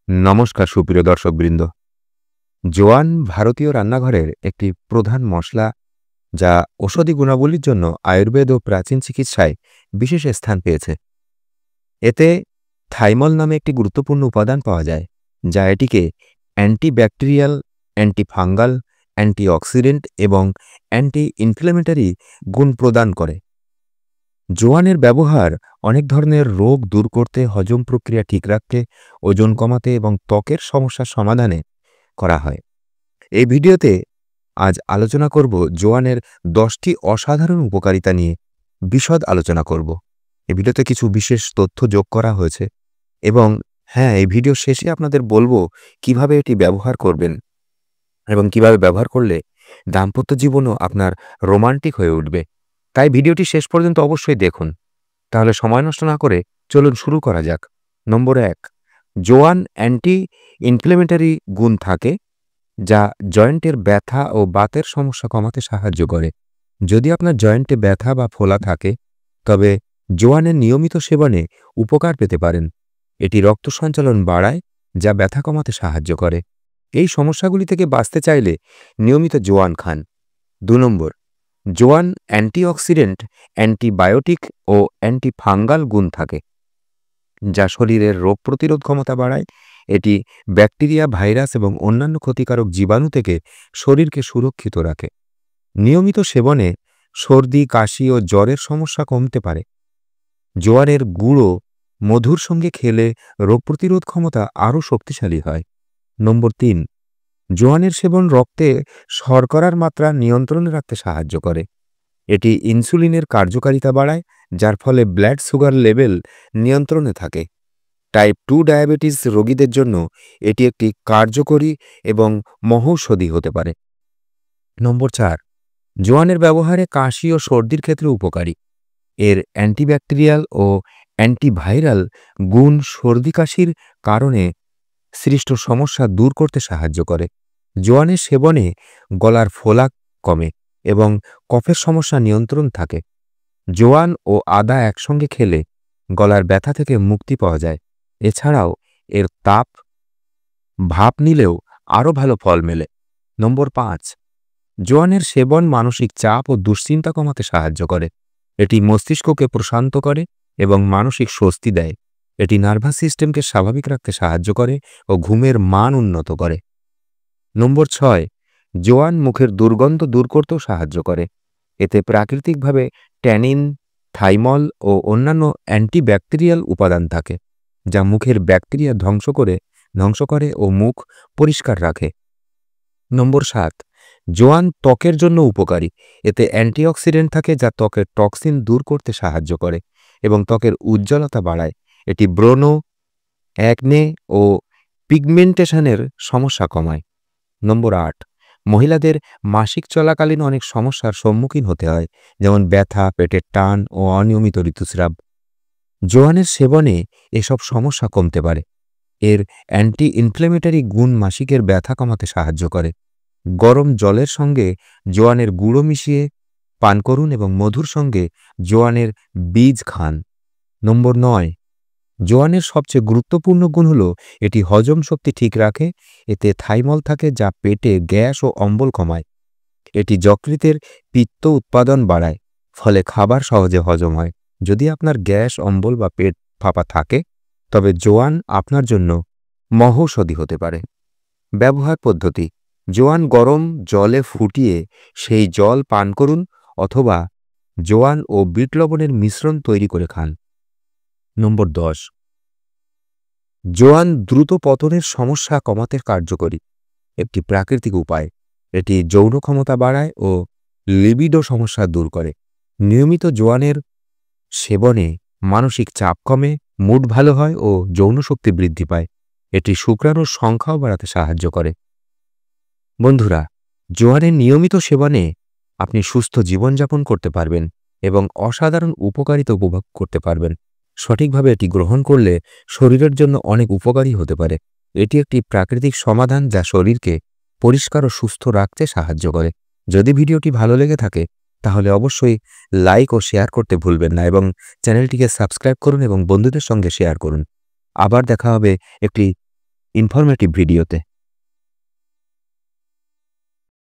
নমস্কার সুপ্রিয় দর্শকবৃন্দ। জোয়ান ভারতীয় রান্নাঘরের একটি প্রধান মশলা, যা ঔষধি গুণাবলীর জন্য আয়ুর্বেদ ও প্রাচীন চিকিৎসায় বিশেষ স্থান পেয়েছে। এতে থাইমল নামে একটি গুরুত্বপূর্ণ উপাদান পাওয়া যায়, যা এটিকে অ্যান্টিব্যাকটেরিয়াল, অ্যান্টিফাঙ্গাল, অ্যান্টিঅক্সিডেন্ট এবং অ্যান্টি ইনফ্ল্যামেটরি গুণ প্রদান করে। জোয়ানের ব্যবহার অনেক ধরনের রোগ দূর করতে, হজম প্রক্রিয়া ঠিক রাখতে, ওজন কমাতে এবং ত্বকের সমস্যার সমাধানে করা হয়। এই ভিডিওতে আজ আলোচনা করব জোয়ানের 10টি অসাধারণ উপকারিতা নিয়ে বিশদ আলোচনা করব। এই ভিডিওতে কিছু বিশেষ তথ্য যোগ করা হয়েছে এবং এই ভিডিও শেষে আপনাদের বলবো কিভাবে এটি ব্যবহার করবেন এবং কিভাবে ব্যবহার করলে দাম্পত্য জীবনও আপনার রোমান্টিক হয়ে উঠবে। তাই ভিডিওটি শেষ পর্যন্ত অবশ্যই দেখুন। তাহলে সময় নষ্ট না করে চলুন শুরু করা যাক। নম্বর 1, জোয়ান অ্যান্টি ইনফ্ল্যামেটরি গুণ থাকে, যা জয়েন্টের ব্যথা ও বাতের সমস্যা কমাতে সাহায্য করে। যদি আপনার জয়েন্টে ব্যথা বা ফোলা থাকে, তবে জোয়ানের নিয়মিত সেবনে উপকার পেতে পারেন। এটি রক্ত সঞ্চালন বাড়ায়, যা ব্যথা কমাতে সাহায্য করে। এই সমস্যাগুলি থেকে বাঁচতে চাইলে নিয়মিত জোয়ান খান। 2 নম্বর, জোয়ান অ্যান্টিঅক্সিডেন্ট, অ্যান্টিবায়োটিক ও অ্যান্টিফাঙ্গাল গুণ থাকে, যা শরীরের রোগ প্রতিরোধ ক্ষমতা বাড়ায়। এটি ব্যাকটেরিয়া, ভাইরাস এবং অন্যান্য ক্ষতিকারক জীবাণু থেকে শরীরকে সুরক্ষিত রাখে। নিয়মিত সেবনে সর্দি, কাশি ও জ্বরের সমস্যা কমতে পারে। জোয়ানের গুঁড়ো মধুর সঙ্গে খেলে রোগ প্রতিরোধ ক্ষমতা আরও শক্তিশালী হয়। নম্বর 3, জোয়ানের সেবন রক্তে শর্করার মাত্রা নিয়ন্ত্রণে রাখতে সাহায্য করে। এটি ইনসুলিনের কার্যকারিতা বাড়ায়, যার ফলে ব্লাড সুগার লেভেল নিয়ন্ত্রণে থাকে। টাইপ 2 ডায়াবেটিস রোগীদের জন্য এটি একটি কার্যকরী এবং মহৌষধি হতে পারে। নম্বর 4, জোয়ানের ব্যবহারে কাশি ও সর্দির ক্ষেত্রে উপকারী। এর অ্যান্টিব্যাকটেরিয়াল ও অ্যান্টিভাইরাল গুণ সর্দি কাশির কারণে সৃষ্ট সমস্যা দূর করতে সাহায্য করে। জোয়ানের সেবনে গলার ফোলা কমে এবং কফের সমস্যা নিয়ন্ত্রণ থাকে। জোয়ান ও আদা একসঙ্গে খেলে গলার ব্যথা থেকে মুক্তি পাওয়া যায়। এছাড়াও এর ভাপ নিলেও আরও ভালো ফল মেলে। নম্বর 5, জোয়ানের সেবন মানসিক চাপ ও দুশ্চিন্তা কমাতে সাহায্য করে। এটি মস্তিষ্ককে প্রশান্ত করে এবং মানসিক স্বস্তি দেয়। এটি নার্ভাস সিস্টেমকে স্বাভাবিক রাখতে সাহায্য করে ও ঘুমের মান উন্নত করে। নম্বর 6, জোয়ান মুখের দুর্গন্ধ দূর করতেও সাহায্য করে। এতে প্রাকৃতিকভাবে ট্যানিন, থাইমল ও অন্যান্য অ্যান্টিব্যাকটেরিয়াল উপাদান থাকে, যা মুখের ব্যাকটেরিয়া ধ্বংস করে ও মুখ পরিষ্কার রাখে। নম্বর 7, জোয়ান ত্বকের জন্য উপকারী। এতে অ্যান্টিঅক্সিডেন্ট থাকে, যা ত্বকের টক্সিন দূর করতে সাহায্য করে এবং ত্বকের উজ্জ্বলতা বাড়ায়। এটি ব্রণ, অ্যাকনে ও পিগমেন্টেশনের সমস্যা কমায়। নম্বর 8, মহিলাদের মাসিক চলাকালীন অনেক সমস্যার সম্মুখীন হতে হয়, যেমন ব্যথা, পেটের টান ও অনিয়মিত ঋতুস্রাব। জোয়ানের সেবনে এসব সমস্যা কমতে পারে। এর অ্যান্টি ইনফ্ল্যামেটরি গুণ মাসিকের ব্যথা কমাতে সাহায্য করে। গরম জলের সঙ্গে জোয়ানের গুঁড়ো মিশিয়ে পান করুন এবং মধুর সঙ্গে জোয়ানের বীজ খান। নম্বর 9, জোয়ানের সবচেয়ে গুরুত্বপূর্ণ গুণ হল এটি হজম শক্তি ঠিক রাখে। এতে থাইমল থাকে, যা পেটে গ্যাস ও অম্বল কমায়। এটি যকৃতের পিত্ত উৎপাদন বাড়ায়, ফলে খাবার সহজে হজম হয়। যদি আপনার গ্যাস, অম্বল বা পেট ফাঁপা থাকে, তবে জোয়ান আপনার জন্য মহৌষধি হতে পারে। ব্যবহার পদ্ধতি: জোয়ান গরম জলে ফুটিয়ে সেই জল পান করুন অথবা জোয়ান ও বিট লবণের মিশ্রণ তৈরি করে খান। নম্বর 10, জোয়ান দ্রুত পতনের সমস্যা কমাতে কার্যকরী একটি প্রাকৃতিক উপায়। এটি যৌন ক্ষমতা বাড়ায় ও লিবিডো সমস্যা দূর করে। নিয়মিত জোয়ানের সেবনে মানসিক চাপ কমে, মুড ভালো হয় ও যৌন শক্তি বৃদ্ধি পায়। এটি শুক্রাণুর সংখ্যাও বাড়াতে সাহায্য করে। বন্ধুরা, জোয়ানের নিয়মিত সেবনে আপনি সুস্থ জীবনযাপন করতে পারবেন এবং অসাধারণ উপকারিতা উপভোগ করতে পারবেন। সঠিকভাবে এটি গ্রহণ করলে শরীরের জন্য অনেক উপকারী হতে পারে। এটি একটি প্রাকৃতিক সমাধান, যা শরীরকে পরিষ্কার ও সুস্থ রাখতে সাহায্য করে। যদি ভিডিওটি ভালো লেগে থাকে, তাহলে অবশ্যই লাইক ও শেয়ার করতে ভুলবেন না এবং চ্যানেলটিকে সাবস্ক্রাইব করুন এবং বন্ধুদের সঙ্গে শেয়ার করুন। আবার দেখা হবে একটি ইনফরমেটিভ ভিডিওতে।